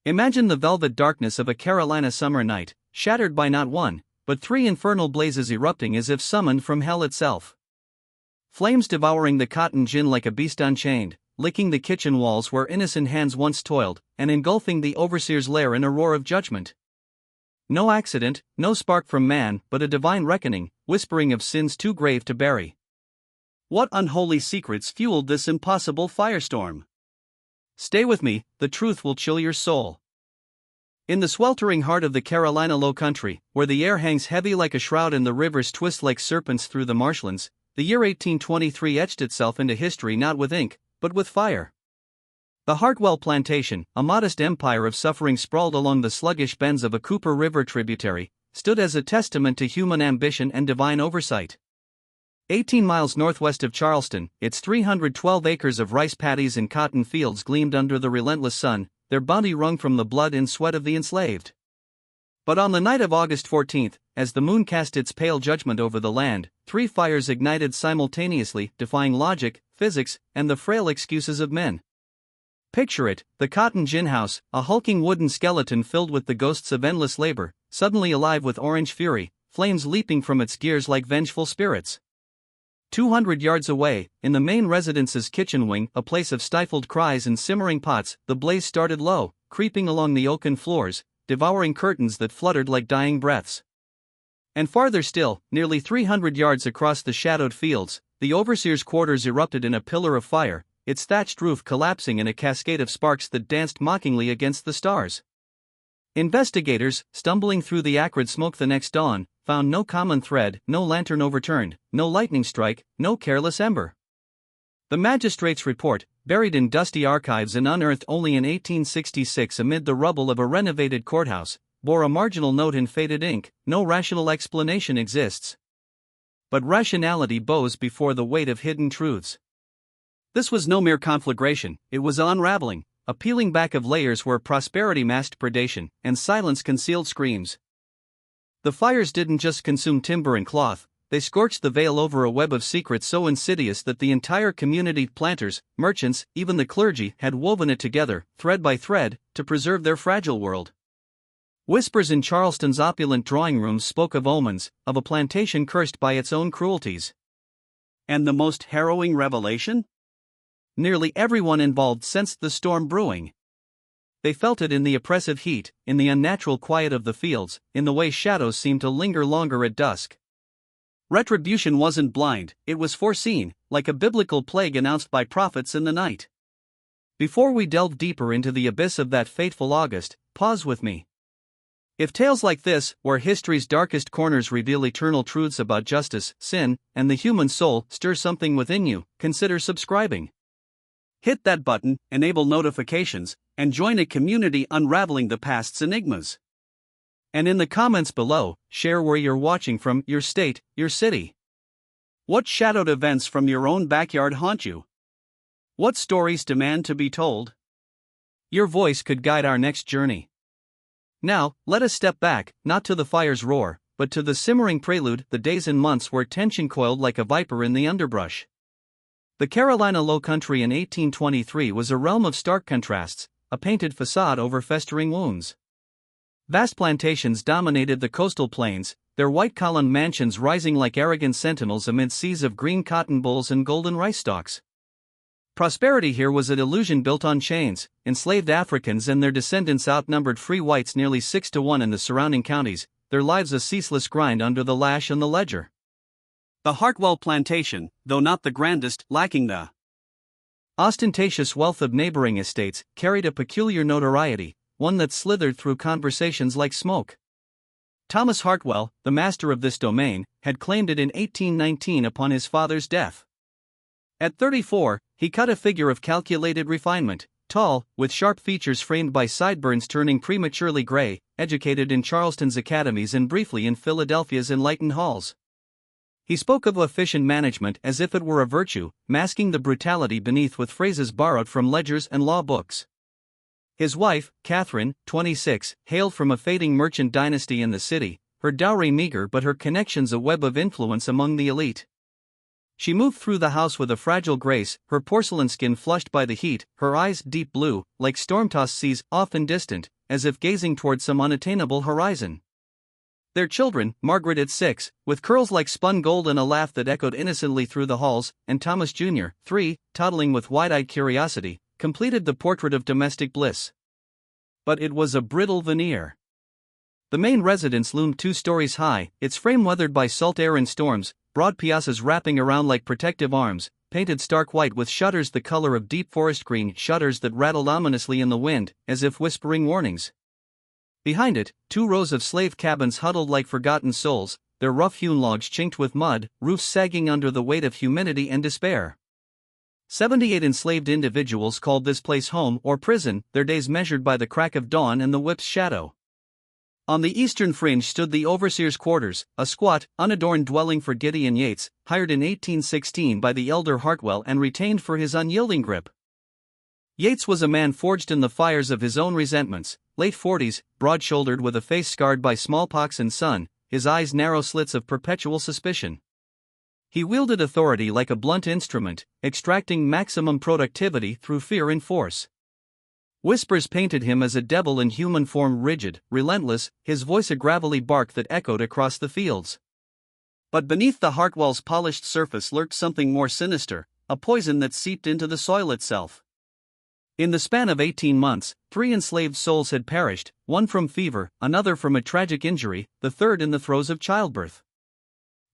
Imagine the velvet darkness of a Carolina summer night, shattered by not one, but three infernal blazes erupting as if summoned from hell itself. Flames devouring the cotton gin like a beast unchained, licking the kitchen walls where innocent hands once toiled, and engulfing the overseer's lair in a roar of judgment. No accident, no spark from man, but a divine reckoning, whispering of sins too grave to bury. What unholy secrets fueled this impossible firestorm? Stay with me, the truth will chill your soul. In the sweltering heart of the Carolina Low Country, where the air hangs heavy like a shroud and the rivers twist like serpents through the marshlands, the year 1823 etched itself into history not with ink, but with fire. The Hartwell Plantation, a modest empire of suffering sprawled along the sluggish bends of a Cooper River tributary, stood as a testament to human ambition and divine oversight. 18 miles northwest of Charleston, its 312 acres of rice paddies and cotton fields gleamed under the relentless sun, their bounty wrung from the blood and sweat of the enslaved. But on the night of August 14, as the moon cast its pale judgment over the land, three fires ignited simultaneously, defying logic, physics, and the frail excuses of men. Picture it, the cotton gin house, a hulking wooden skeleton filled with the ghosts of endless labor, suddenly alive with orange fury, flames leaping from its gears like vengeful spirits. 200 yards away, in the main residence's kitchen wing, a place of stifled cries and simmering pots, the blaze started low, creeping along the oaken floors, devouring curtains that fluttered like dying breaths. And farther still, nearly 300 yards across the shadowed fields, the overseer's quarters erupted in a pillar of fire, its thatched roof collapsing in a cascade of sparks that danced mockingly against the stars. Investigators, stumbling through the acrid smoke the next dawn, found no common thread, no lantern overturned, no lightning strike, no careless ember. The magistrate's report, buried in dusty archives and unearthed only in 1866 amid the rubble of a renovated courthouse, bore a marginal note in faded ink: no rational explanation exists. But rationality bows before the weight of hidden truths. This was no mere conflagration, it was unraveling, a peeling back of layers where prosperity masked predation, and silence concealed screams. The fires didn't just consume timber and cloth, they scorched the veil over a web of secrets so insidious that the entire community, planters, merchants, even the clergy, had woven it together, thread by thread, to preserve their fragile world. Whispers in Charleston's opulent drawing rooms spoke of omens, of a plantation cursed by its own cruelties. And the most harrowing revelation? Nearly everyone involved sensed the storm brewing. They felt it in the oppressive heat, in the unnatural quiet of the fields, in the way shadows seemed to linger longer at dusk. Retribution wasn't blind, it was foreseen, like a biblical plague announced by prophets in the night. Before we delve deeper into the abyss of that fateful August, pause with me. If tales like this, where history's darkest corners reveal eternal truths about justice, sin, and the human soul, stir something within you, consider subscribing. Hit that button, enable notifications, and join a community unraveling the past's enigmas. And in the comments below, share where you're watching from, your state, your city. What shadowed events from your own backyard haunt you? What stories demand to be told? Your voice could guide our next journey. Now, let us step back, not to the fire's roar, but to the simmering prelude, the days and months where tension coiled like a viper in the underbrush. The Carolina Low Country in 1823 was a realm of stark contrasts, a painted facade over festering wounds. Vast plantations dominated the coastal plains, their white-columned mansions rising like arrogant sentinels amid seas of green cotton bolls and golden rice stalks. Prosperity here was an illusion built on chains. Enslaved Africans and their descendants outnumbered free whites nearly 6-1 in the surrounding counties, their lives a ceaseless grind under the lash and the ledger. The Hartwell Plantation, though not the grandest, lacking the ostentatious wealth of neighboring estates, carried a peculiar notoriety, one that slithered through conversations like smoke. Thomas Hartwell, the master of this domain, had claimed it in 1819 upon his father's death. At 34, he cut a figure of calculated refinement, tall, with sharp features framed by sideburns turning prematurely gray, educated in Charleston's academies and briefly in Philadelphia's enlightened halls. He spoke of efficient management as if it were a virtue, masking the brutality beneath with phrases borrowed from ledgers and law books. His wife, Catherine, 26, hailed from a fading merchant dynasty in the city, her dowry meager but her connections a web of influence among the elite. She moved through the house with a fragile grace, her porcelain skin flushed by the heat, her eyes deep blue, like storm-tossed seas, often distant, as if gazing toward some unattainable horizon. Their children, Margaret at 6, with curls like spun gold and a laugh that echoed innocently through the halls, and Thomas Jr., 3, toddling with wide-eyed curiosity, completed the portrait of domestic bliss. But it was a brittle veneer. The main residence loomed 2 stories high, its frame weathered by salt air and storms, broad piazzas wrapping around like protective arms, painted stark white with shutters the color of deep forest green, shutters that rattled ominously in the wind, as if whispering warnings. Behind it, 2 rows of slave cabins huddled like forgotten souls, their rough-hewn logs chinked with mud, roofs sagging under the weight of humidity and despair. 78 enslaved individuals called this place home or prison, their days measured by the crack of dawn and the whip's shadow. On the eastern fringe stood the overseer's quarters, a squat, unadorned dwelling for Gideon Yates, hired in 1816 by the elder Hartwell and retained for his unyielding grip. Yates was a man forged in the fires of his own resentments, late 40s, broad-shouldered with a face scarred by smallpox and sun, his eyes narrow slits of perpetual suspicion. He wielded authority like a blunt instrument, extracting maximum productivity through fear and force. Whispers painted him as a devil in human form, rigid, relentless, his voice a gravelly bark that echoed across the fields. But beneath the Hartwell's polished surface lurked something more sinister, a poison that seeped into the soil itself. In the span of 18 months, 3 enslaved souls had perished, one from fever, another from a tragic injury, the third in the throes of childbirth.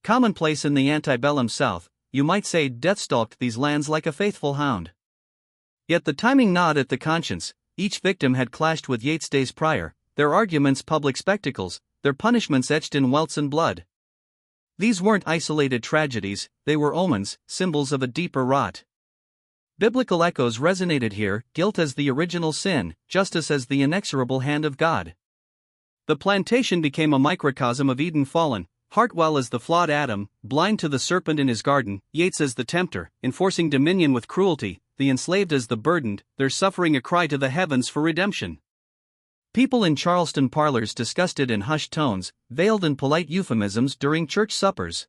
Commonplace in the antebellum South, you might say death stalked these lands like a faithful hound. Yet the timing gnawed at the conscience. Each victim had clashed with Yates days prior, their arguments public spectacles, their punishments etched in welts and blood. These weren't isolated tragedies, they were omens, symbols of a deeper rot. Biblical echoes resonated here, guilt as the original sin, justice as the inexorable hand of God. The plantation became a microcosm of Eden fallen, Hartwell as the flawed Adam, blind to the serpent in his garden, Yates as the tempter, enforcing dominion with cruelty, the enslaved as the burdened, their suffering a cry to the heavens for redemption. People in Charleston parlors discussed it in hushed tones, veiled in polite euphemisms during church suppers.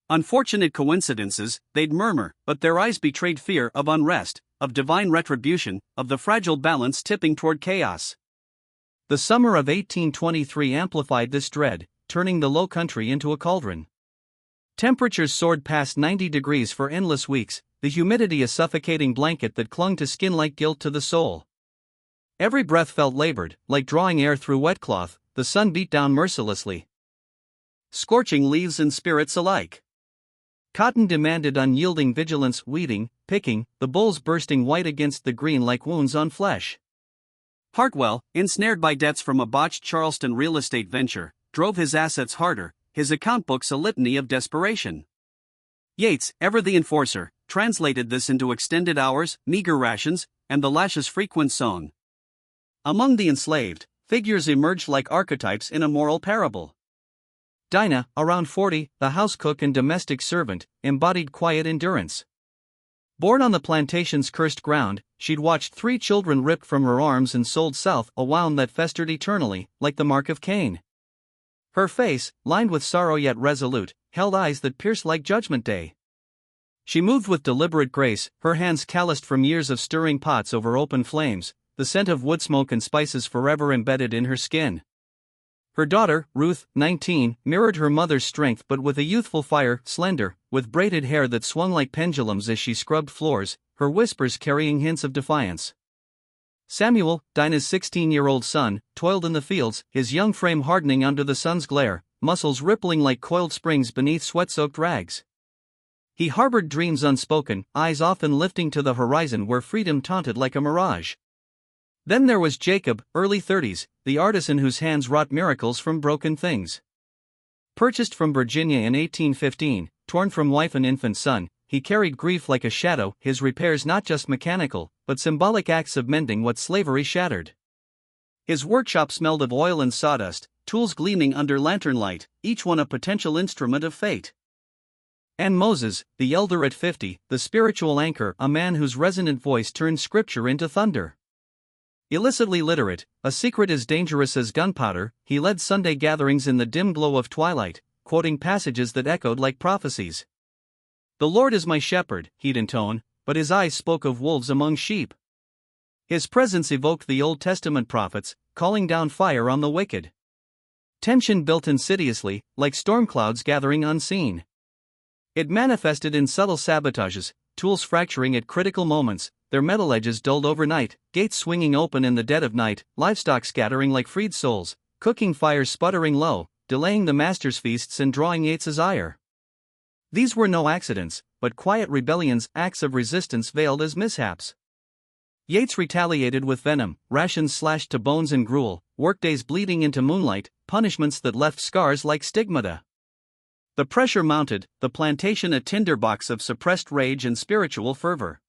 Unfortunate coincidences, they'd murmur, but their eyes betrayed fear of unrest, of divine retribution, of the fragile balance tipping toward chaos. The summer of 1823 amplified this dread, turning the low country into a cauldron. Temperatures soared past 90 degrees for endless weeks, the humidity a suffocating blanket that clung to skin like guilt to the soul. Every breath felt labored, like drawing air through wet cloth, the sun beat down mercilessly, scorching leaves and spirits alike. Cotton demanded unyielding vigilance, weeding, picking, the bolls bursting white against the green like wounds on flesh. Hartwell, ensnared by debts from a botched Charleston real estate venture, drove his assets harder, his account books a litany of desperation. Yates, ever the enforcer, translated this into extended hours, meager rations, and the lash's frequent song. Among the enslaved, figures emerged like archetypes in a moral parable. Dinah, around 40, the house cook and domestic servant, embodied quiet endurance. Born on the plantation's cursed ground, she'd watched 3 children ripped from her arms and sold south, a wound that festered eternally, like the mark of Cain. Her face, lined with sorrow yet resolute, held eyes that pierced like Judgment Day. She moved with deliberate grace, her hands calloused from years of stirring pots over open flames, the scent of wood smoke and spices forever embedded in her skin. Her daughter, Ruth, 19, mirrored her mother's strength but with a youthful fire, slender, with braided hair that swung like pendulums as she scrubbed floors, her whispers carrying hints of defiance. Samuel, Dinah's 16-year-old son, toiled in the fields, his young frame hardening under the sun's glare, muscles rippling like coiled springs beneath sweat-soaked rags. He harbored dreams unspoken, eyes often lifting to the horizon where freedom taunted like a mirage. Then there was Jacob, early 30s, the artisan whose hands wrought miracles from broken things. Purchased from Virginia in 1815, torn from wife and infant son, he carried grief like a shadow, his repairs not just mechanical, but symbolic acts of mending what slavery shattered. His workshop smelled of oil and sawdust, tools gleaming under lantern light, each one a potential instrument of fate. And Moses, the elder at 50, the spiritual anchor, a man whose resonant voice turned scripture into thunder. Illicitly literate, a secret as dangerous as gunpowder, he led Sunday gatherings in the dim glow of twilight, quoting passages that echoed like prophecies. "The Lord is my shepherd," he'd intone, but his eyes spoke of wolves among sheep. His presence evoked the Old Testament prophets, calling down fire on the wicked. Tension built insidiously, like storm clouds gathering unseen. It manifested in subtle sabotages, tools fracturing at critical moments, their metal edges dulled overnight, gates swinging open in the dead of night, livestock scattering like freed souls, cooking fires sputtering low, delaying the master's feasts and drawing Yates's ire. These were no accidents, but quiet rebellions, acts of resistance veiled as mishaps. Yates retaliated with venom, rations slashed to bones and gruel, workdays bleeding into moonlight, punishments that left scars like stigmata. The pressure mounted, the plantation a tinderbox of suppressed rage and spiritual fervor.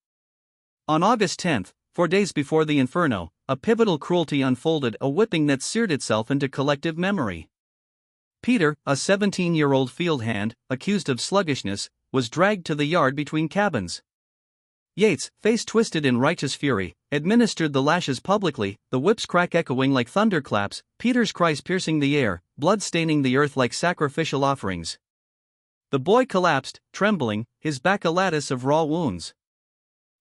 On August 10, 4 days before the inferno, a pivotal cruelty unfolded, a whipping that seared itself into collective memory. Peter, a 17-year-old field hand, accused of sluggishness, was dragged to the yard between cabins. Yates, face twisted in righteous fury, administered the lashes publicly, the whip's crack echoing like thunderclaps, Peter's cries piercing the air, blood staining the earth like sacrificial offerings. The boy collapsed, trembling, his back a lattice of raw wounds.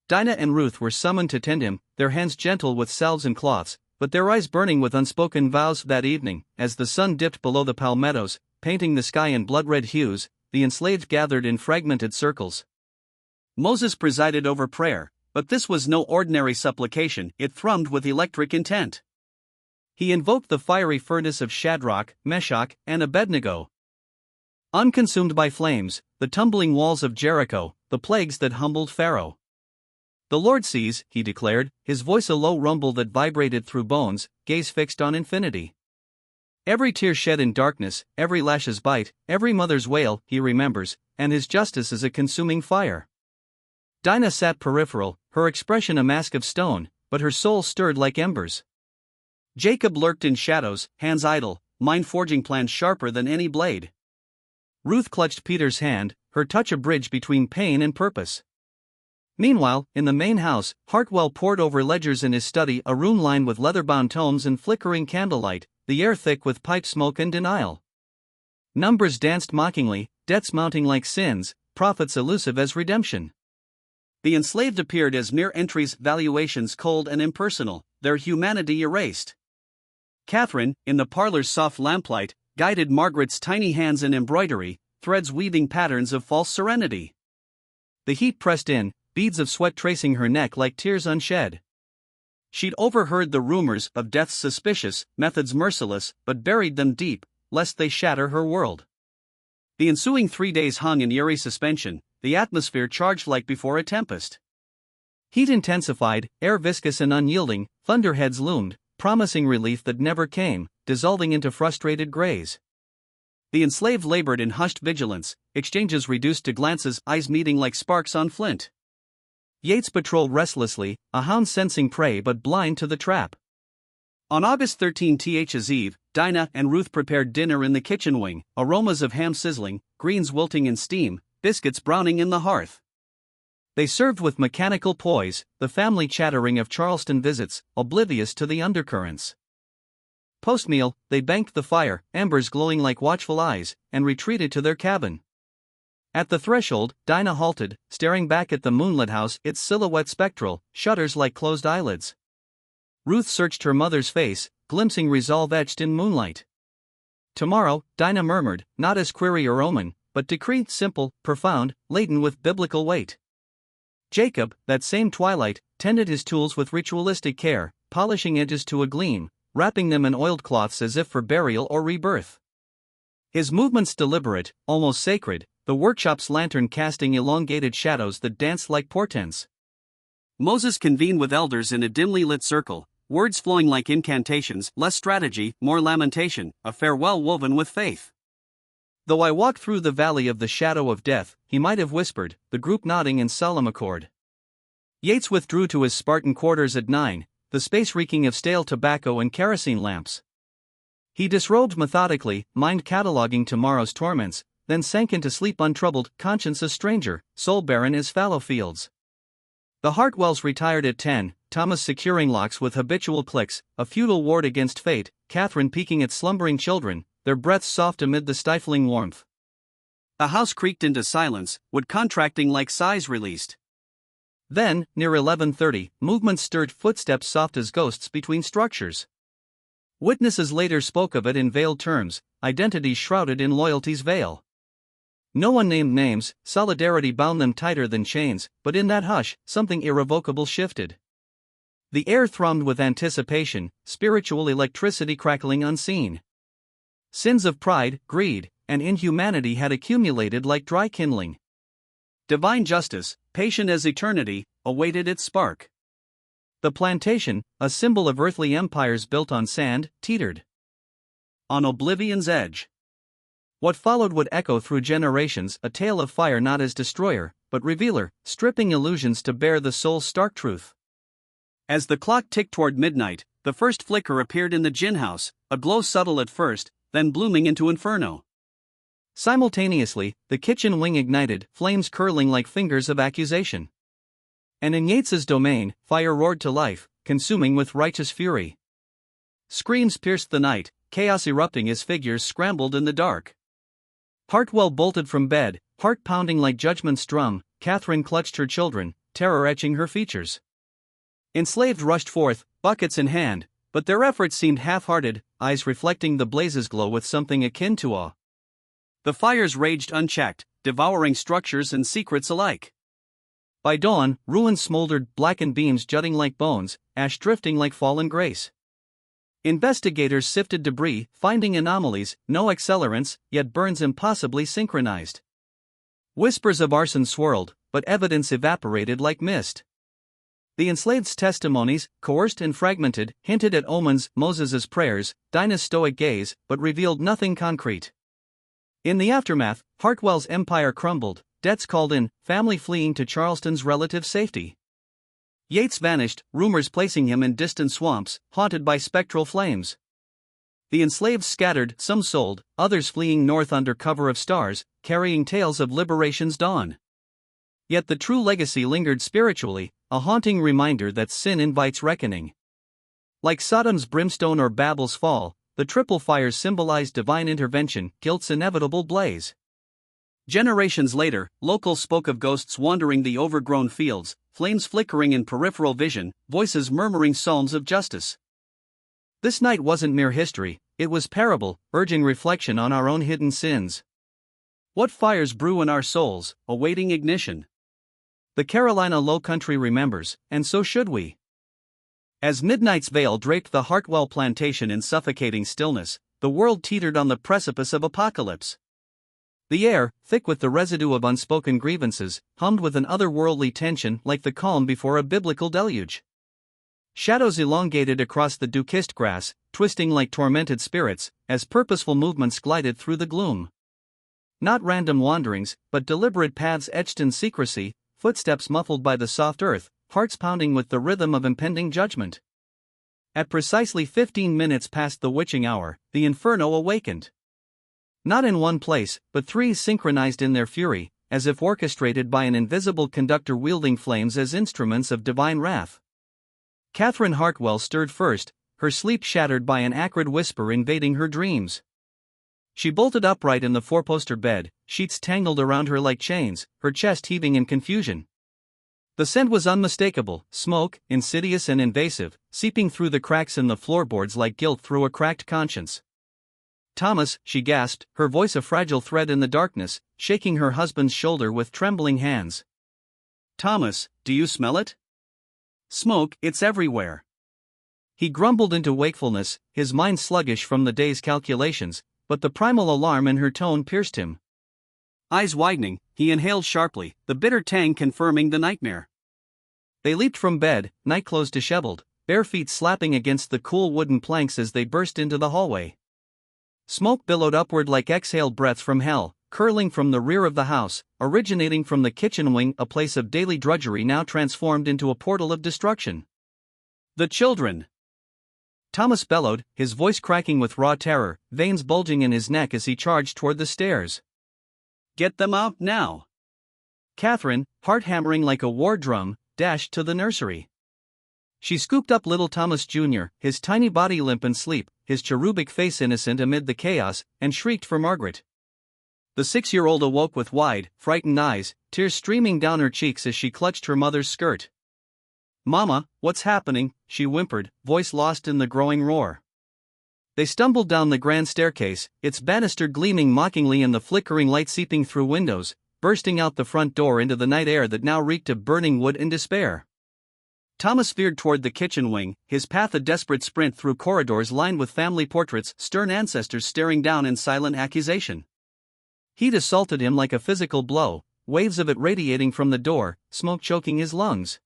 Dinah and Ruth were summoned to tend him, their hands gentle with salves and cloths, but their eyes burning with unspoken vows. That evening, as the sun dipped below the palmettos, painting the sky in blood-red hues, the enslaved gathered in fragmented circles. Moses presided over prayer, but this was no ordinary supplication, it thrummed with electric intent. He invoked the fiery furnace of Shadrach, Meshach, and Abednego. Unconsumed by flames, the tumbling walls of Jericho, the plagues that humbled Pharaoh. "The Lord sees," he declared, his voice a low rumble that vibrated through bones, gaze fixed on infinity. "Every tear shed in darkness, every lash's bite, every mother's wail, he remembers, and his justice is a consuming fire." Dinah sat peripheral, her expression a mask of stone, but her soul stirred like embers. Jacob lurked in shadows, hands idle, mind forging plans sharper than any blade. Ruth clutched Peter's hand, her touch a bridge between pain and purpose. Meanwhile, in the main house, Hartwell pored over ledgers in his study, a room lined with leather-bound tomes and flickering candlelight, the air thick with pipe smoke and denial. Numbers danced mockingly, debts mounting like sins, profits elusive as redemption. The enslaved appeared as mere entries, valuations cold and impersonal, their humanity erased. Catherine, in the parlor's soft lamplight, guided Margaret's tiny hands in embroidery, threads weaving patterns of false serenity. The heat pressed in, beads of sweat tracing her neck like tears unshed. She'd overheard the rumors of death's suspicious, methods merciless, but buried them deep, lest they shatter her world. The ensuing 3 days hung in eerie suspension, the atmosphere charged like before a tempest. Heat intensified, air viscous and unyielding, thunderheads loomed, promising relief that never came, dissolving into frustrated grays. The enslaved labored in hushed vigilance, exchanges reduced to glances, eyes meeting like sparks on flint. Yates patrolled restlessly, a hound sensing prey but blind to the trap. On August 13th's Eve, Dinah and Ruth prepared dinner in the kitchen wing, aromas of ham sizzling, greens wilting in steam, biscuits browning in the hearth. They served with mechanical poise, the family chattering of Charleston visits, oblivious to the undercurrents. Post-meal, they banked the fire, embers glowing like watchful eyes, and retreated to their cabin. At the threshold, Dinah halted, staring back at the moonlit house, its silhouette spectral, shutters like closed eyelids. Ruth searched her mother's face, glimpsing resolve etched in moonlight. "Tomorrow," Dinah murmured, not as query or omen, but decree, simple, profound, laden with biblical weight. Jacob, that same twilight, tended his tools with ritualistic care, polishing edges to a gleam, wrapping them in oiled cloths as if for burial or rebirth. His movements deliberate, almost sacred, the workshop's lantern casting elongated shadows that danced like portents. Moses convened with elders in a dimly lit circle, words flowing like incantations, less strategy, more lamentation, a farewell woven with faith. "Though I walk through the valley of the shadow of death," he might have whispered, the group nodding in solemn accord. Yates withdrew to his Spartan quarters at 9, the space reeking of stale tobacco and kerosene lamps. He disrobed methodically, mind cataloging tomorrow's torments, then sank into sleep untroubled, conscience a stranger, soul barren as fallow fields. The Hartwells retired at 10, Thomas securing locks with habitual clicks, a futile ward against fate, Catherine peeking at slumbering children, their breaths soft amid the stifling warmth. The house creaked into silence, wood contracting like sighs released. Then, near 11:30, movement stirred footsteps soft as ghosts between structures. Witnesses later spoke of it in veiled terms, identities shrouded in loyalty's veil. No one named names, solidarity bound them tighter than chains, but in that hush, something irrevocable shifted. The air thrummed with anticipation, spiritual electricity crackling unseen. Sins of pride, greed, and inhumanity had accumulated like dry kindling. Divine justice, patient as eternity, awaited its spark. The plantation, a symbol of earthly empires built on sand, teetered on oblivion's edge. What followed would echo through generations, a tale of fire not as destroyer, but revealer, stripping illusions to bare the soul's stark truth. As the clock ticked toward midnight, the first flicker appeared in the gin house, a glow subtle at first, then blooming into inferno. Simultaneously, the kitchen wing ignited, flames curling like fingers of accusation. And in Yates's domain, fire roared to life, consuming with righteous fury. Screams pierced the night, chaos erupting as figures scrambled in the dark. Hartwell bolted from bed, heart pounding like judgment's drum. Catherine clutched her children, terror etching her features. Enslaved rushed forth, buckets in hand, but their efforts seemed half-hearted, eyes reflecting the blaze's glow with something akin to awe. The fires raged unchecked, devouring structures and secrets alike. By dawn, ruins smoldered, blackened beams jutting like bones, ash drifting like fallen grace. Investigators sifted debris, finding anomalies, no accelerants, yet burns impossibly synchronized. Whispers of arson swirled, but evidence evaporated like mist. The enslaved's testimonies, coerced and fragmented, hinted at omens, Moses's prayers, Dinah's stoic gaze, but revealed nothing concrete. In the aftermath, Hartwell's empire crumbled, debts called in, family fleeing to Charleston's relative safety. Yates vanished, rumors placing him in distant swamps, haunted by spectral flames. The enslaved scattered, some sold, others fleeing north under cover of stars, carrying tales of liberation's dawn. Yet the true legacy lingered spiritually, a haunting reminder that sin invites reckoning. Like Sodom's brimstone or Babel's fall, the triple fires symbolized divine intervention, guilt's inevitable blaze. Generations later, locals spoke of ghosts wandering the overgrown fields, flames flickering in peripheral vision, voices murmuring psalms of justice. This night wasn't mere history, it was parable, urging reflection on our own hidden sins. What fires brew in our souls, awaiting ignition? The Carolina Low Country remembers, and so should we. As midnight's veil draped the Hartwell Plantation in suffocating stillness, the world teetered on the precipice of apocalypse. The air, thick with the residue of unspoken grievances, hummed with an otherworldly tension like the calm before a biblical deluge. Shadows elongated across the dew-kissed grass, twisting like tormented spirits, as purposeful movements glided through the gloom. Not random wanderings, but deliberate paths etched in secrecy, footsteps muffled by the soft earth, hearts pounding with the rhythm of impending judgment. At precisely 15 minutes past the witching hour, the inferno awakened. Not in one place, but three synchronized in their fury, as if orchestrated by an invisible conductor wielding flames as instruments of divine wrath. Catherine Hartwell stirred first, her sleep shattered by an acrid whisper invading her dreams. She bolted upright in the four-poster bed, sheets tangled around her like chains, her chest heaving in confusion. The scent was unmistakable, smoke, insidious and invasive, seeping through the cracks in the floorboards like guilt through a cracked conscience. "Thomas," she gasped, her voice a fragile thread in the darkness, shaking her husband's shoulder with trembling hands. "Thomas, do you smell it? Smoke, it's everywhere." He grumbled into wakefulness, his mind sluggish from the day's calculations, but the primal alarm in her tone pierced him. Eyes widening, he inhaled sharply, the bitter tang confirming the nightmare. They leaped from bed, nightclothes disheveled, bare feet slapping against the cool wooden planks as they burst into the hallway. Smoke billowed upward like exhaled breaths from hell, curling from the rear of the house, originating from the kitchen wing, a place of daily drudgery now transformed into a portal of destruction. "The children!" Thomas bellowed, his voice cracking with raw terror, veins bulging in his neck as he charged toward the stairs. "Get them out now!" Catherine, heart hammering like a war drum, dashed to the nursery. She scooped up little Thomas Jr., his tiny body limp in sleep, his cherubic face innocent amid the chaos, and shrieked for Margaret. The 6-year-old awoke with wide, frightened eyes, tears streaming down her cheeks as she clutched her mother's skirt. "Mama, what's happening?" she whimpered, voice lost in the growing roar. They stumbled down the grand staircase, its banister gleaming mockingly in the flickering light seeping through windows, bursting out the front door into the night air that now reeked of burning wood and despair. Thomas veered toward the kitchen wing, his path a desperate sprint through corridors lined with family portraits, stern ancestors staring down in silent accusation. Heat assaulted him like a physical blow, waves of it radiating from the door, smoke choking his lungs.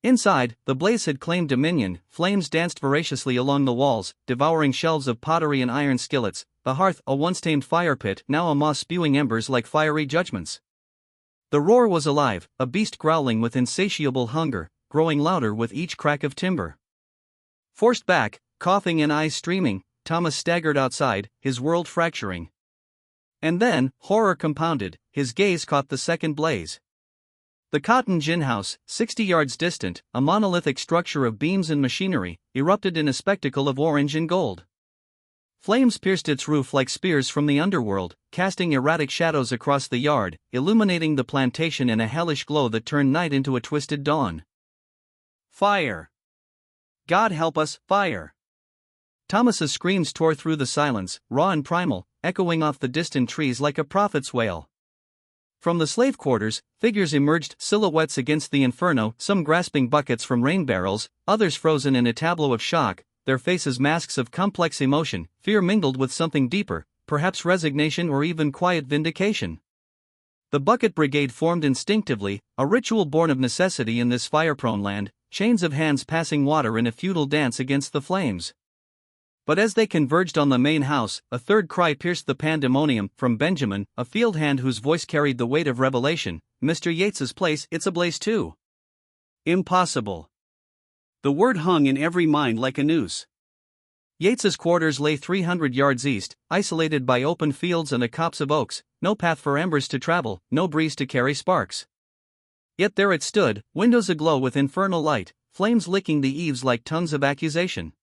Inside, the blaze had claimed dominion, flames danced voraciously along the walls, devouring shelves of pottery and iron skillets, the hearth a once-tamed fire pit now a moss spewing embers like fiery judgments. The roar was alive, a beast growling with insatiable hunger, growing louder with each crack of timber. Forced back, coughing and eyes streaming, Thomas staggered outside, his world fracturing. And then, horror compounded, his gaze caught the second blaze. The cotton gin house, 60 yards distant, a monolithic structure of beams and machinery, erupted in a spectacle of orange and gold. Flames pierced its roof like spears from the underworld, casting erratic shadows across the yard, illuminating the plantation in a hellish glow that turned night into a twisted dawn. "Fire! God help us, fire!" Thomas's screams tore through the silence, raw and primal, echoing off the distant trees like a prophet's wail. From the slave quarters, figures emerged, silhouettes against the inferno, some grasping buckets from rain barrels, others frozen in a tableau of shock, their faces masks of complex emotion, fear mingled with something deeper, perhaps resignation or even quiet vindication. The bucket brigade formed instinctively, a ritual born of necessity in this fire-prone land, chains of hands passing water in a futile dance against the flames. But as they converged on the main house, a third cry pierced the pandemonium, from Benjamin, a field hand whose voice carried the weight of revelation. "Mr. Yates's place, it's ablaze too." Impossible. The word hung in every mind like a noose. Yates's quarters lay 300 yards east, isolated by open fields and a copse of oaks, no path for embers to travel, no breeze to carry sparks. Yet there it stood, windows aglow with infernal light, flames licking the eaves like tongues of accusation.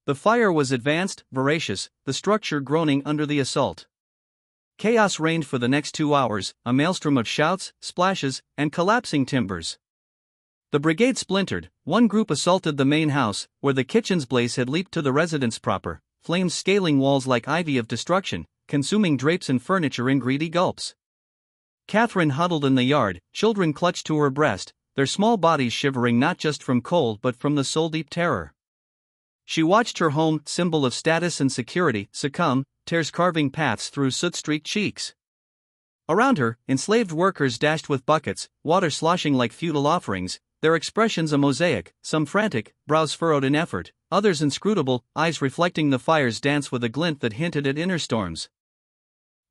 The fire was advanced, voracious, the structure groaning under the assault. Chaos reigned for the next 2 hours, a maelstrom of shouts, splashes, and collapsing timbers. The brigade splintered, one group assaulted the main house, where the kitchen's blaze had leaped to the residence proper, flames scaling walls like ivy of destruction, consuming drapes and furniture in greedy gulps. Catherine huddled in the yard, children clutched to her breast, their small bodies shivering not just from cold but from the soul-deep terror. She watched her home, symbol of status and security, succumb, tears carving paths through soot-streaked cheeks. Around her, enslaved workers dashed with buckets, water sloshing like futile offerings, their expressions a mosaic, some frantic, brows furrowed in effort, others inscrutable, eyes reflecting the fire's dance with a glint that hinted at inner storms.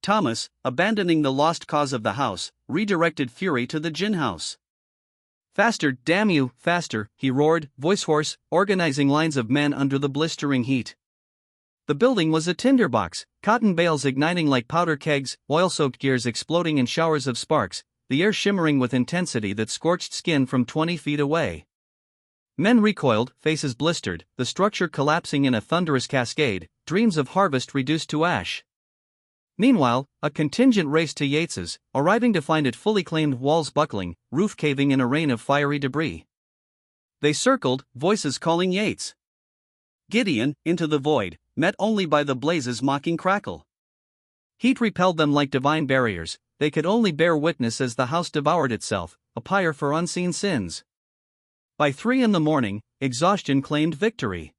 Thomas, abandoning the lost cause of the house, redirected fury to the gin house. "Faster, damn you, faster," he roared, voice hoarse, organizing lines of men under the blistering heat. The building was a tinderbox, cotton bales igniting like powder kegs, oil-soaked gears exploding in showers of sparks, the air shimmering with intensity that scorched skin from 20 feet away. Men recoiled, faces blistered, the structure collapsing in a thunderous cascade, dreams of harvest reduced to ash. Meanwhile, a contingent raced to Yates's, arriving to find it fully claimed, walls buckling, roof caving in a rain of fiery debris. They circled, voices calling Yates. Gideon, into the void, met only by the blaze's mocking crackle. Heat repelled them like divine barriers, they could only bear witness as the house devoured itself, a pyre for unseen sins. By 3 a.m, exhaustion claimed victory.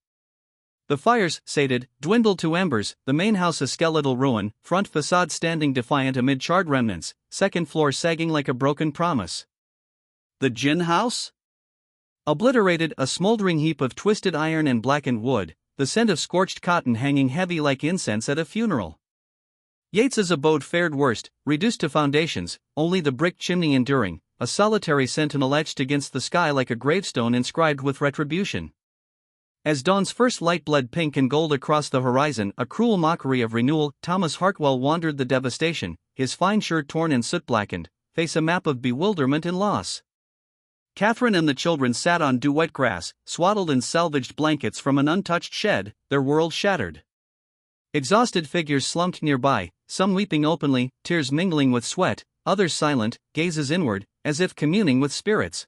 The fires, sated, dwindled to embers, the main house a skeletal ruin, front facade standing defiant amid charred remnants, second floor sagging like a broken promise. The gin house? Obliterated, a smoldering heap of twisted iron and blackened wood, the scent of scorched cotton hanging heavy like incense at a funeral. Yates's abode fared worst, reduced to foundations, only the brick chimney enduring, a solitary sentinel etched against the sky like a gravestone inscribed with retribution. As dawn's first light bled pink and gold across the horizon, a cruel mockery of renewal, Thomas Hartwell wandered the devastation, his fine shirt torn and soot-blackened, face a map of bewilderment and loss. Catherine and the children sat on dew-wet grass, swaddled in salvaged blankets from an untouched shed, their world shattered. Exhausted figures slumped nearby, some weeping openly, tears mingling with sweat, others silent, gazes inward, as if communing with spirits.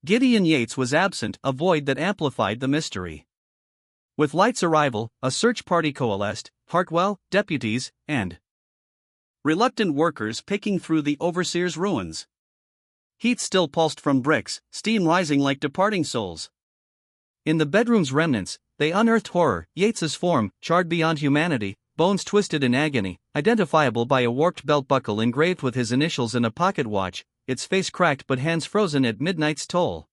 Gideon Yates was absent, a void that amplified the mystery. With Light's arrival, a search party coalesced, Hartwell, deputies, and reluctant workers picking through the overseer's ruins. Heat still pulsed from bricks, steam rising like departing souls. In the bedroom's remnants, they unearthed horror, Yates's form, charred beyond humanity, bones twisted in agony, identifiable by a warped belt buckle engraved with his initials and a pocket watch, its face cracked but hands frozen at midnight's toll.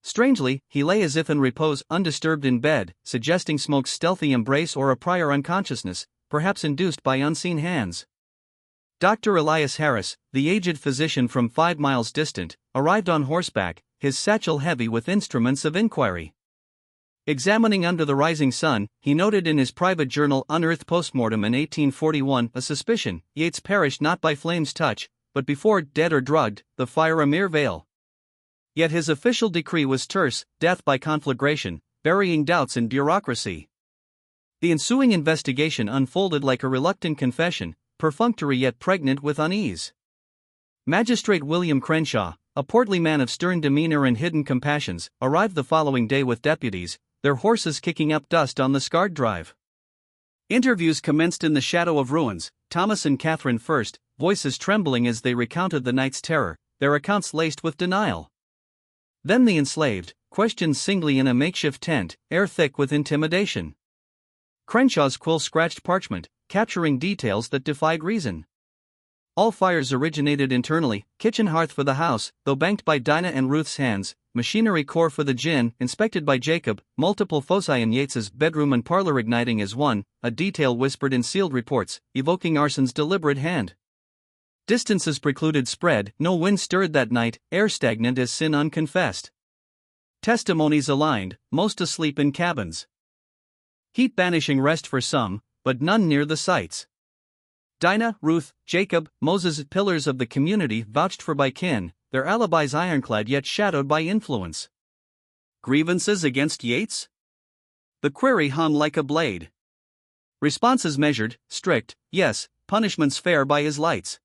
Strangely, he lay as if in repose, undisturbed in bed, suggesting Smoke's stealthy embrace or a prior unconsciousness, perhaps induced by unseen hands. Dr. Elias Harris, the aged physician from 5 miles distant, arrived on horseback, his satchel heavy with instruments of inquiry. Examining under the rising sun, he noted in his private journal Unearthed Postmortem in 1841 a suspicion: Yates perished not by flame's touch, but before, dead or drugged, the fire a mere veil. Yet his official decree was terse: death by conflagration, burying doubts in bureaucracy. The ensuing investigation unfolded like a reluctant confession, perfunctory yet pregnant with unease. Magistrate William Crenshaw, a portly man of stern demeanor and hidden compassions, arrived the following day with deputies, their horses kicking up dust on the scarred drive. Interviews commenced in the shadow of ruins, Thomas and Catherine first, voices trembling as they recounted the night's terror, their accounts laced with denial. Then the enslaved, questioned singly in a makeshift tent, air thick with intimidation. Crenshaw's quill scratched parchment, capturing details that defied reason. All fires originated internally: kitchen hearth for the house, though banked by Dinah and Ruth's hands, machinery core for the gin, inspected by Jacob, multiple foci in Yates's bedroom and parlor igniting as one, a detail whispered in sealed reports, evoking arson's deliberate hand. Distances precluded spread, no wind stirred that night, air stagnant as sin unconfessed. Testimonies aligned, most asleep in cabins. Heat banishing rest for some, but none near the sites. Dinah, Ruth, Jacob, Moses, pillars of the community vouched for by kin, their alibis ironclad yet shadowed by influence. Grievances against Yates? The query hung like a blade. Responses measured, strict, yes, punishments fair by his lights.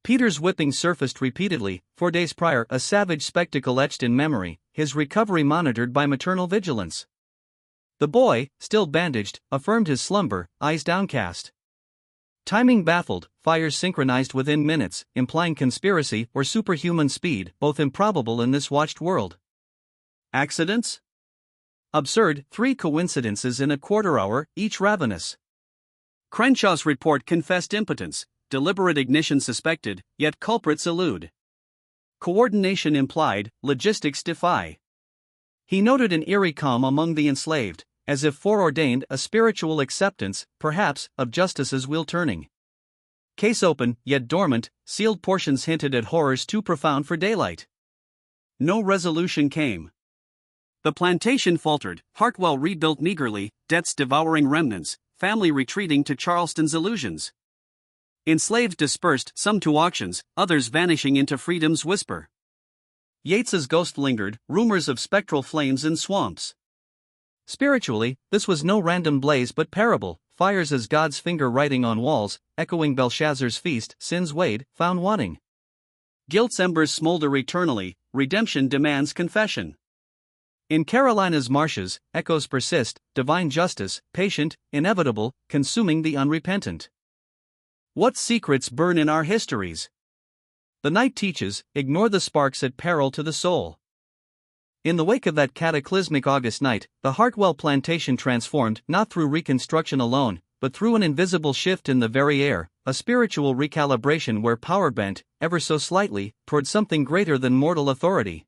Peter's whipping surfaced repeatedly, 4 days prior, a savage spectacle etched in memory, his recovery monitored by maternal vigilance. The boy, still bandaged, affirmed his slumber, eyes downcast. Timing baffled, fires synchronized within minutes, implying conspiracy or superhuman speed, both improbable in this watched world. Accidents? Absurd, 3 coincidences in a quarter hour, each ravenous. Crenshaw's report confessed impotence, deliberate ignition suspected, yet culprits elude. Coordination implied, logistics defy. He noted an eerie calm among the enslaved, as if foreordained a spiritual acceptance, perhaps, of justice's wheel turning. Case open, yet dormant, sealed portions hinted at horrors too profound for daylight. No resolution came. The plantation faltered, Hartwell rebuilt meagerly, debts devouring remnants, family retreating to Charleston's illusions. Enslaved dispersed, some to auctions, others vanishing into freedom's whisper. Yates's ghost lingered, rumors of spectral flames in swamps. Spiritually, this was no random blaze but parable, fires as God's finger writing on walls, echoing Belshazzar's feast, sins weighed, found wanting. Guilt's embers smolder eternally, redemption demands confession. In Carolina's marshes, echoes persist, divine justice, patient, inevitable, consuming the unrepentant. What secrets burn in our histories? The night teaches, ignore the sparks at peril to the soul. In the wake of that cataclysmic August night, the Hartwell Plantation transformed, not through reconstruction alone, but through an invisible shift in the very air, a spiritual recalibration where power bent, ever so slightly, toward something greater than mortal authority.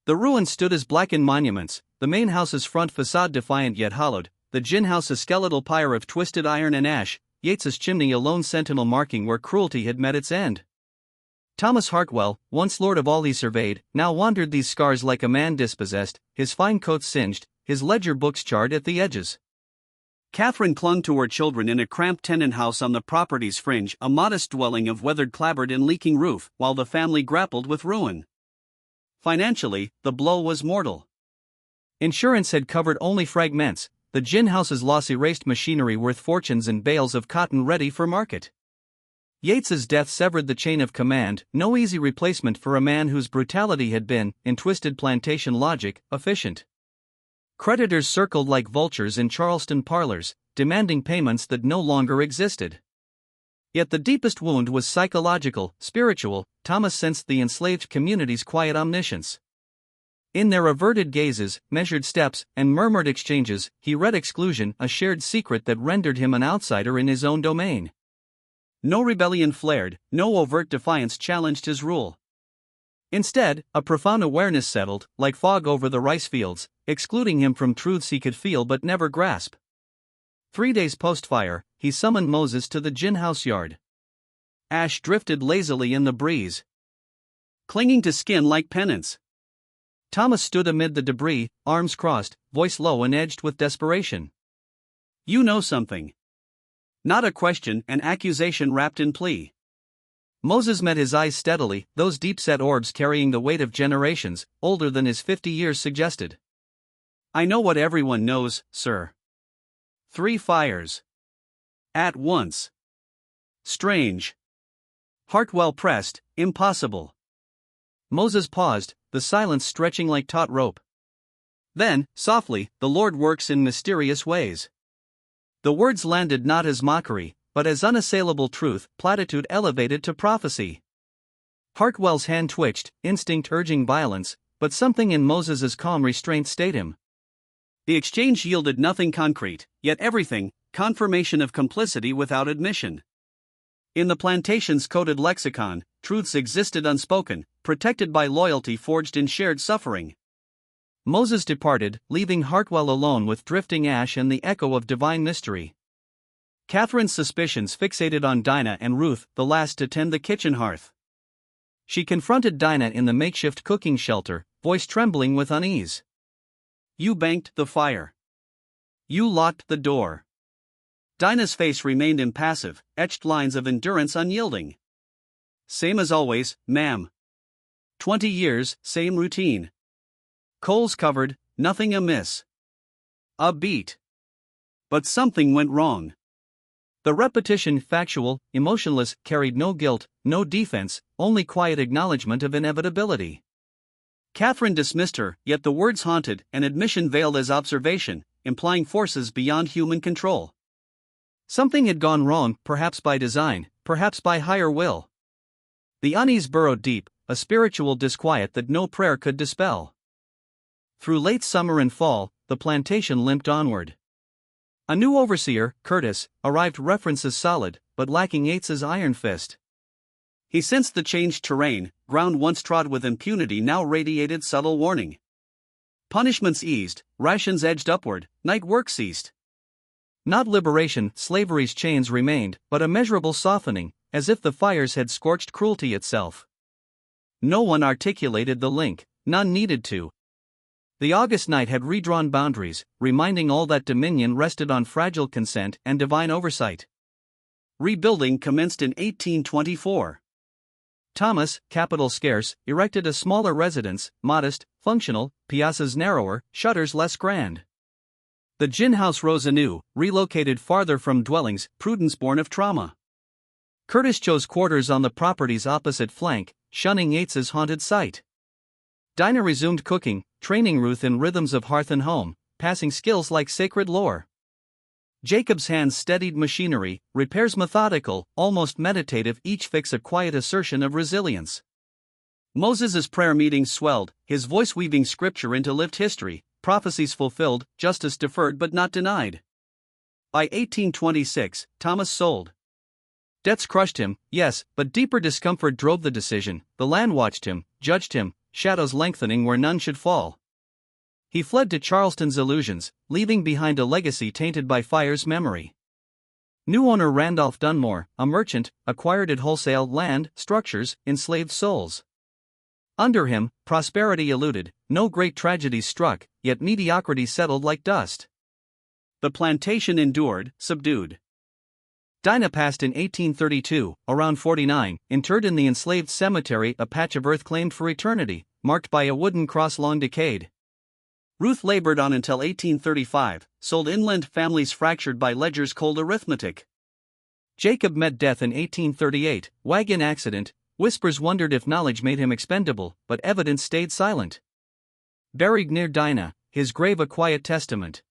The ruins stood as blackened monuments, the main house's front facade defiant yet hollowed, the gin house a skeletal pyre of twisted iron and ash, Yates's chimney a lone sentinel marking where cruelty had met its end. Thomas Hartwell, once lord of all he surveyed, now wandered these scars like a man dispossessed, his fine coat singed, his ledger books charred at the edges. Catherine clung to her children in a cramped tenant house on the property's fringe, a modest dwelling of weathered clapboard and leaking roof, while the family grappled with ruin. Financially, the blow was mortal. Insurance had covered only fragments, the gin house's loss erased machinery worth fortunes and bales of cotton ready for market. Yates's death severed the chain of command, no easy replacement for a man whose brutality had been, in twisted plantation logic, efficient. Creditors circled like vultures in Charleston parlors, demanding payments that no longer existed. Yet the deepest wound was psychological, spiritual. Thomas sensed the enslaved community's quiet omniscience. In their averted gazes, measured steps, and murmured exchanges, he read exclusion, a shared secret that rendered him an outsider in his own domain. No rebellion flared, no overt defiance challenged his rule. Instead, a profound awareness settled, like fog over the rice fields, excluding him from truths he could feel but never grasp. 3 days post-fire, he summoned Moses to the gin house yard. Ash drifted lazily in the breeze, clinging to skin like pennants. Thomas stood amid the debris, arms crossed, voice low and edged with desperation. "You know something." Not a question, an accusation wrapped in plea. Moses met his eyes steadily, those deep-set orbs carrying the weight of generations, older than his 50 years suggested. "I know what everyone knows, sir. 3 fires. At once. Strange." Hartwell pressed, "Impossible." Moses paused, the silence stretching like taut rope. Then, softly, "The Lord works in mysterious ways." The words landed not as mockery, but as unassailable truth, platitude elevated to prophecy. Hartwell's hand twitched, instinct urging violence, but something in Moses's calm restraint stayed him. The exchange yielded nothing concrete, yet everything, confirmation of complicity without admission. In the plantation's coded lexicon, truths existed unspoken, protected by loyalty forged in shared suffering. Moses departed, leaving Hartwell alone with drifting ash and the echo of divine mystery. Catherine's suspicions fixated on Dinah and Ruth, the last to tend the kitchen hearth. She confronted Dinah in the makeshift cooking shelter, voice trembling with unease. "You banked the fire. You locked the door." Dinah's face remained impassive, etched lines of endurance unyielding. "Same as always, ma'am. 20 years, same routine. Coals covered, nothing amiss. A beat." But something went wrong. The repetition, factual, emotionless, carried no guilt, no defense, only quiet acknowledgement of inevitability. Catherine dismissed her, yet the words haunted, an admission veiled as observation, implying forces beyond human control. Something had gone wrong, perhaps by design, perhaps by higher will. The unease burrowed deep, a spiritual disquiet that no prayer could dispel. Through late summer and fall, the plantation limped onward. A new overseer, Curtis, arrived, references solid, but lacking Yates's iron fist. He sensed the changed terrain, ground once trod with impunity now radiated subtle warning. Punishments eased, rations edged upward, night work ceased. Not liberation, slavery's chains remained, but a measurable softening, as if the fires had scorched cruelty itself. No one articulated the link, none needed to. The August night had redrawn boundaries, reminding all that dominion rested on fragile consent and divine oversight. Rebuilding commenced in 1824. Thomas, capital scarce, erected a smaller residence, modest, functional, piazzas narrower, shutters less grand. The gin house rose anew, relocated farther from dwellings, prudence born of trauma. Curtis chose quarters on the property's opposite flank, shunning Yates's haunted site. Dinah resumed cooking, training Ruth in rhythms of hearth and home, passing skills like sacred lore. Jacob's hands steadied machinery, repairs methodical, almost meditative, each fix a quiet assertion of resilience. Moses's prayer meetings swelled, his voice weaving scripture into lived history, prophecies fulfilled, justice deferred but not denied. By 1826, Thomas sold. Debts crushed him, yes, but deeper discomfort drove the decision. The land watched him, judged him, shadows lengthening where none should fall. He fled to Charleston's illusions, leaving behind a legacy tainted by fire's memory. New owner Randolph Dunmore, a merchant, acquired at wholesale land, structures, enslaved souls. Under him, prosperity eluded, no great tragedies struck, yet mediocrity settled like dust. The plantation endured, subdued. Dinah passed in 1832, around 49, interred in the enslaved cemetery, a patch of earth claimed for eternity, marked by a wooden cross long decayed. Ruth labored on until 1835, sold inland, families fractured by ledger's cold arithmetic. Jacob met death in 1838, wagon accident. Whispers wondered if knowledge made him expendable, but evidence stayed silent. Buried near Dinah, his grave a quiet testament.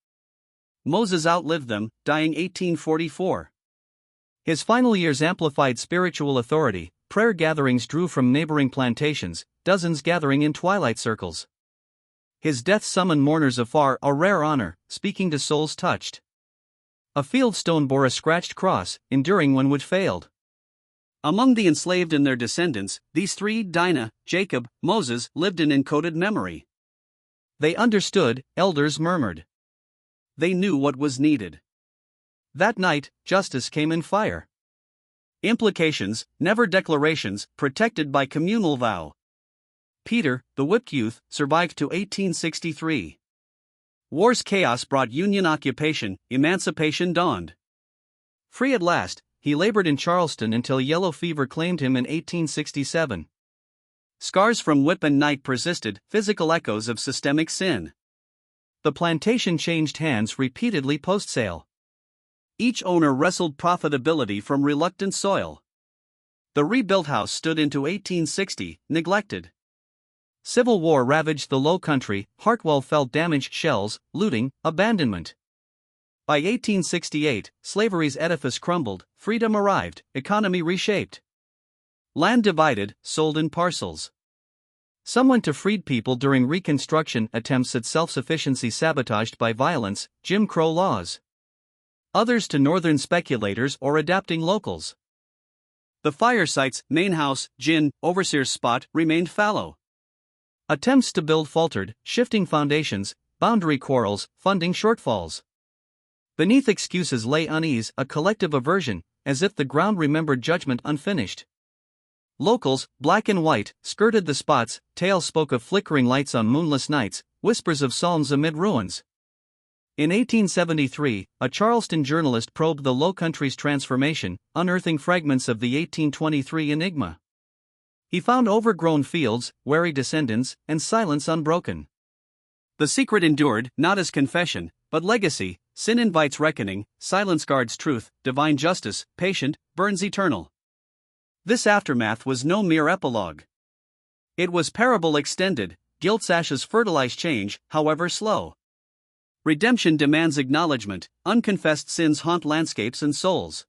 Moses outlived them, dying 1844. His final years amplified spiritual authority. Prayer gatherings drew from neighboring plantations, dozens gathering in twilight circles. His death summoned mourners afar, a rare honor, speaking to souls touched. A field stone bore a scratched cross, enduring when wood failed. Among the enslaved and their descendants, these three, Dinah, Jacob, Moses, lived in encoded memory. They understood, elders murmured. They knew what was needed. That night, justice came in fire. Implications, never declarations, protected by communal vow. Peter, the whipped youth, survived to 1863. War's chaos brought Union occupation, emancipation dawned. Free at last, he labored in Charleston until yellow fever claimed him in 1867. Scars from whip and night persisted, physical echoes of systemic sin. The plantation changed hands repeatedly post-sale. Each owner wrestled profitability from reluctant soil. The rebuilt house stood into 1860, neglected. Civil War ravaged the Low Country. Hartwell felt damaged, shells, looting, abandonment. By 1868, slavery's edifice crumbled, freedom arrived, economy reshaped. Land divided, sold in parcels. Some went to freed people during Reconstruction, attempts at self-sufficiency sabotaged by violence, Jim Crow laws. Others to northern speculators or adapting locals. The fire sites, main house, gin, overseer's spot, remained fallow. Attempts to build faltered, shifting foundations, boundary quarrels, funding shortfalls. Beneath excuses lay unease, a collective aversion, as if the ground remembered judgment unfinished. Locals, black and white, skirted the spots, tales spoke of flickering lights on moonless nights, whispers of psalms amid ruins. In 1873, a Charleston journalist probed the Low Country's transformation, unearthing fragments of the 1823 enigma. He found overgrown fields, wary descendants, and silence unbroken. The secret endured, not as confession, but legacy. Sin invites reckoning, silence guards truth, divine justice, patient, burns eternal. This aftermath was no mere epilogue. It was parable extended. Guilt's ashes fertilize change, however slow. Redemption demands acknowledgement. Unconfessed sins haunt landscapes and souls.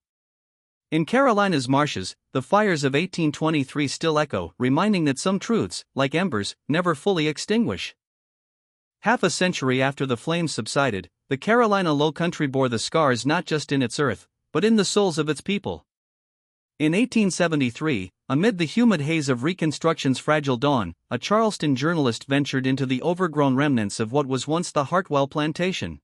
In Carolina's marshes, the fires of 1823 still echo, reminding that some truths, like embers, never fully extinguish. Half a century after the flames subsided, the Carolina Low Country bore the scars not just in its earth, but in the souls of its people. In 1873, amid the humid haze of Reconstruction's fragile dawn, a Charleston journalist ventured into the overgrown remnants of what was once the Hartwell Plantation.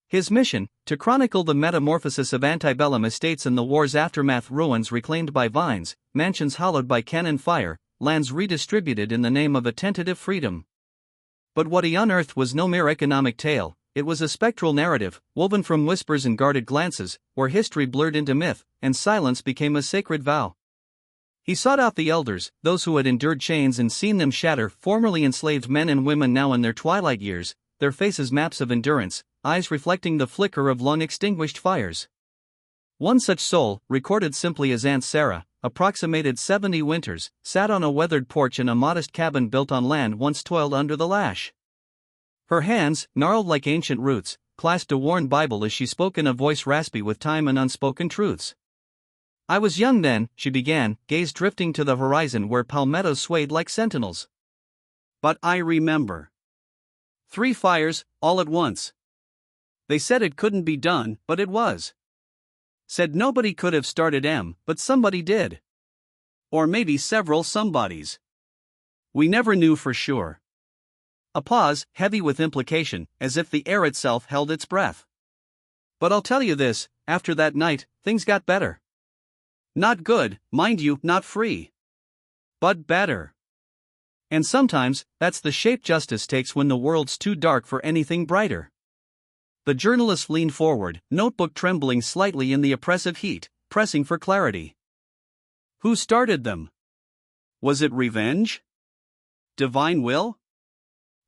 His mission, to chronicle the metamorphosis of antebellum estates and the war's aftermath, ruins reclaimed by vines, mansions hollowed by cannon fire, lands redistributed in the name of a tentative freedom. But what he unearthed was no mere economic tale. It was a spectral narrative, woven from whispers and guarded glances, where history blurred into myth, and silence became a sacred vow. He sought out the elders, those who had endured chains and seen them shatter, formerly enslaved men and women now in their twilight years, their faces maps of endurance, eyes reflecting the flicker of long-extinguished fires. One such soul, recorded simply as Aunt Sarah, approximated 70 winters, sat on a weathered porch in a modest cabin built on land once toiled under the lash. Her hands, gnarled like ancient roots, clasped a worn Bible as she spoke in a voice raspy with time and unspoken truths. I was young then, she began, gaze drifting to the horizon where palmettos swayed like sentinels. But I remember. 3 fires, all at once. They said it couldn't be done, but it was. Said nobody could have started but somebody did. Or maybe several somebodies. We never knew for sure. A pause, heavy with implication, as if the air itself held its breath. But I'll tell you this, after that night, things got better. Not good, mind you, not free. But better. And sometimes, that's the shape justice takes when the world's too dark for anything brighter. The journalist leaned forward, notebook trembling slightly in the oppressive heat, pressing for clarity. Who started them? Was it revenge? Divine will?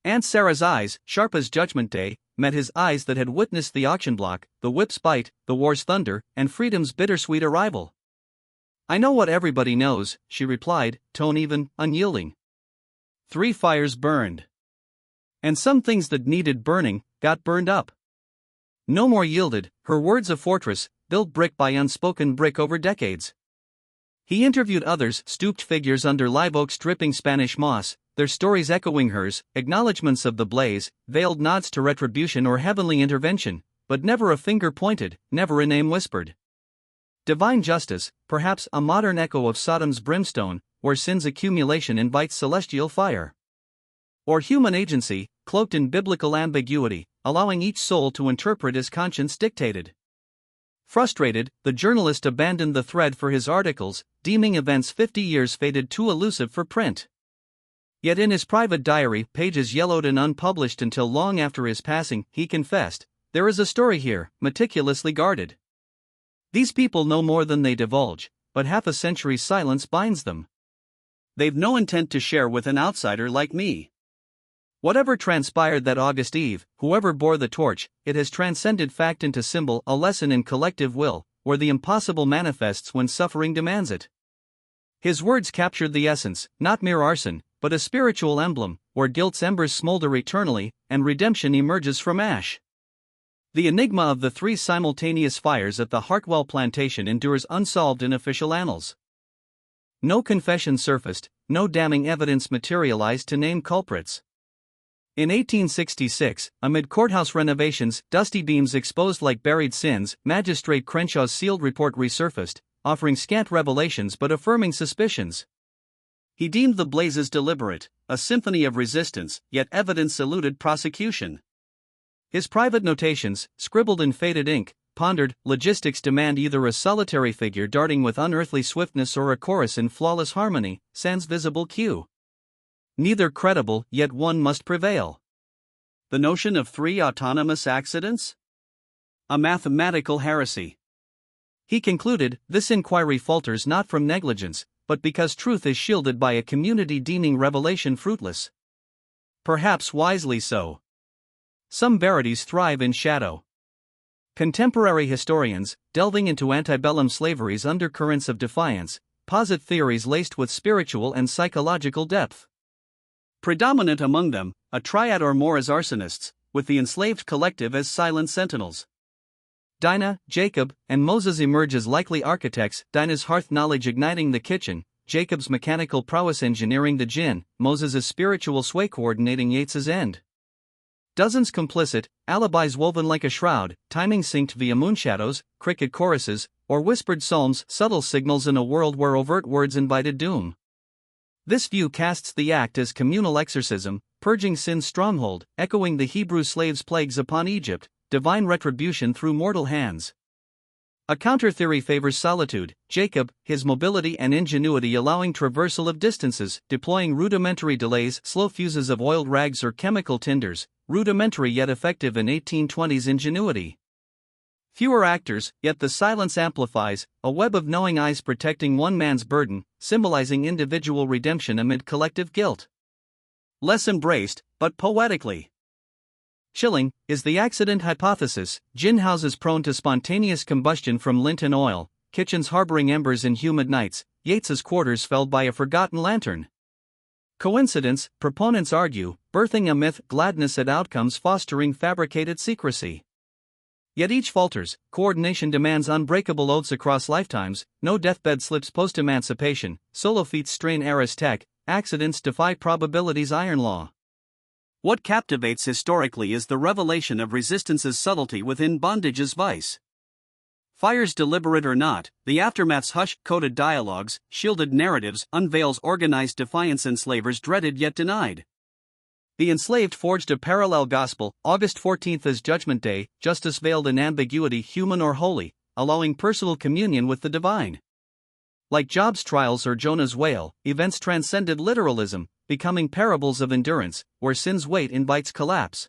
Aunt Sarah's eyes, sharp as Judgment Day, met his eyes that had witnessed the auction block, the whip's bite, the war's thunder, and freedom's bittersweet arrival. "I know what everybody knows," she replied, tone even, unyielding. 3 fires burned. And some things that needed burning got burned up. No more yielded, her words a fortress, built brick by unspoken brick over decades. He interviewed others, stooped figures under live oaks dripping Spanish moss, their stories echoing hers, acknowledgments of the blaze, veiled nods to retribution or heavenly intervention, but never a finger pointed, never a name whispered. Divine justice, perhaps a modern echo of Sodom's brimstone, where sin's accumulation invites celestial fire. Or human agency, cloaked in biblical ambiguity, allowing each soul to interpret as conscience dictated. Frustrated, the journalist abandoned the thread for his articles, deeming events 50 years faded too elusive for print. Yet in his private diary, pages yellowed and unpublished until long after his passing, he confessed, "There is a story here, meticulously guarded. These people know more than they divulge, but half a century's silence binds them. They've no intent to share with an outsider like me." Whatever transpired that August eve, whoever bore the torch, it has transcended fact into symbol, a lesson in collective will, where the impossible manifests when suffering demands it. His words captured the essence, not mere arson, but a spiritual emblem, where guilt's embers smolder eternally, and redemption emerges from ash. The enigma of the 3 simultaneous fires at the Hartwell Plantation endures unsolved in official annals. No confession surfaced, no damning evidence materialized to name culprits. In 1866, amid courthouse renovations, dusty beams exposed like buried sins, Magistrate Crenshaw's sealed report resurfaced, offering scant revelations but affirming suspicions. He deemed the blazes deliberate, a symphony of resistance, yet evidence eluded prosecution. His private notations, scribbled in faded ink, pondered, logistics demand either a solitary figure darting with unearthly swiftness or a chorus in flawless harmony, sans visible cue. Neither credible, yet one must prevail. The notion of 3 autonomous accidents? A mathematical heresy. He concluded, this inquiry falters not from negligence, but because truth is shielded by a community deeming revelation fruitless. Perhaps wisely so. Some verities thrive in shadow. Contemporary historians, delving into antebellum slavery's undercurrents of defiance, posit theories laced with spiritual and psychological depth. Predominant among them, a triad or more as arsonists, with the enslaved collective as silent sentinels. Dinah, Jacob, and Moses emerge as likely architects, Dinah's hearth knowledge igniting the kitchen, Jacob's mechanical prowess engineering the gin, Moses' spiritual sway coordinating Yeats's end. Dozens complicit, alibis woven like a shroud, timing synced via moonshadows, cricket choruses, or whispered psalms, subtle signals in a world where overt words invited doom. This view casts the act as communal exorcism, purging sin's stronghold, echoing the Hebrew slaves' plagues upon Egypt, divine retribution through mortal hands. A counter-theory favors solitude, Jacob, his mobility and ingenuity allowing traversal of distances, deploying rudimentary delays, slow fuses of oiled rags or chemical tinders, rudimentary yet effective in 1820s ingenuity. Fewer actors, yet the silence amplifies, a web of knowing eyes protecting one man's burden, symbolizing individual redemption amid collective guilt. Less embraced, but poetically chilling, is the accident hypothesis, gin houses prone to spontaneous combustion from lint and oil, kitchens harboring embers in humid nights, Yeats's quarters felled by a forgotten lantern. Coincidence, proponents argue, birthing a myth, gladness at outcomes fostering fabricated secrecy. Yet each falters, coordination demands unbreakable oaths across lifetimes, no deathbed slips post-emancipation, solo feats strain era's tech, accidents defy probability's iron law. What captivates historically is the revelation of resistance's subtlety within bondage's vice. Fires deliberate or not, the aftermath's hush-coded dialogues, shielded narratives, unveils organized defiance enslavers dreaded yet denied. The enslaved forged a parallel gospel, August 14th as Judgment Day, justice veiled in ambiguity human or holy, allowing personal communion with the divine. Like Job's trials or Jonah's wail, events transcended literalism, becoming parables of endurance, where sin's weight invites collapse.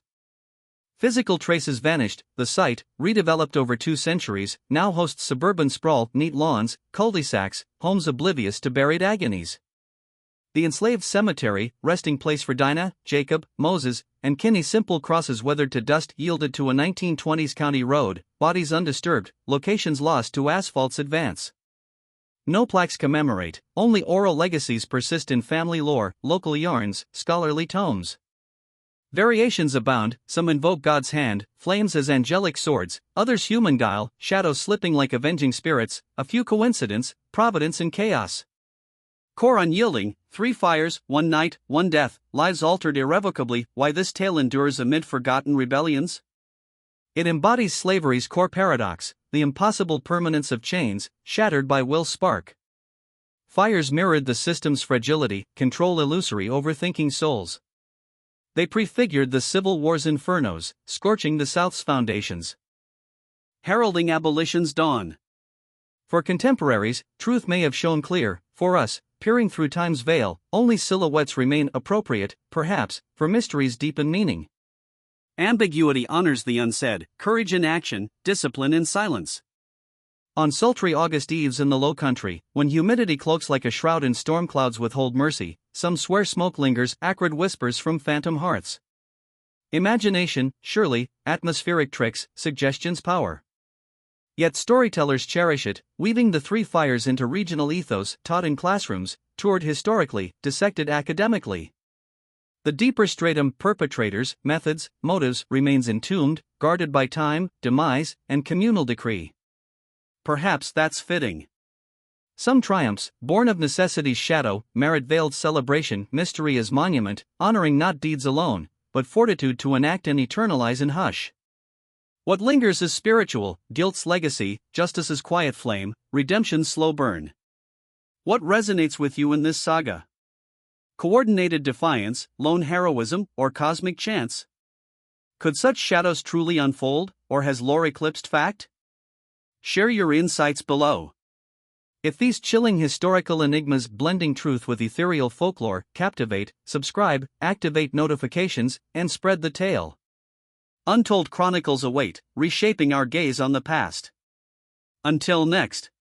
Physical traces vanished, the site, redeveloped over 2 centuries, now hosts suburban sprawl, neat lawns, cul-de-sacs, homes oblivious to buried agonies. The enslaved cemetery, resting place for Dinah, Jacob, Moses, and Kinney. Simple crosses weathered to dust yielded to a 1920s county road, bodies undisturbed, locations lost to asphalt's advance. No plaques commemorate, only oral legacies persist in family lore, local yarns, scholarly tomes. Variations abound, some invoke God's hand, flames as angelic swords, others human guile, shadows slipping like avenging spirits, a few coincidence, providence and chaos. Core unyielding, 3 fires, 1 night, 1 death, lives altered irrevocably. Why this tale endures amid forgotten rebellions? It embodies slavery's core paradox, the impossible permanence of chains, shattered by will's spark. Fires mirrored the system's fragility, control illusory over thinking souls. They prefigured the Civil War's infernos, scorching the South's foundations. Heralding abolition's dawn. For contemporaries, truth may have shone clear. For us, peering through time's veil, only silhouettes remain appropriate, perhaps, for mysteries deep in meaning. Ambiguity honors the unsaid, courage in action, discipline in silence. On sultry August eves in the low country, when humidity cloaks like a shroud and storm clouds withhold mercy, some swear smoke lingers, acrid whispers from phantom hearths. Imagination, surely, atmospheric tricks, suggestion's power. Yet storytellers cherish it, weaving the 3 fires into regional ethos, taught in classrooms, toured historically, dissected academically. The deeper stratum, perpetrators, methods, motives, remains entombed, guarded by time, demise, and communal decree. Perhaps that's fitting. Some triumphs, born of necessity's shadow, merit veiled celebration, mystery as monument, honoring not deeds alone, but fortitude to enact and eternalize in hush. What lingers is spiritual, guilt's legacy, justice's quiet flame, redemption's slow burn. What resonates with you in this saga? Coordinated defiance, lone heroism, or cosmic chance? Could such shadows truly unfold, or has lore eclipsed fact? Share your insights below. If these chilling historical enigmas blending truth with ethereal folklore captivate, subscribe, activate notifications, and spread the tale. Untold chronicles await, reshaping our gaze on the past. Until next.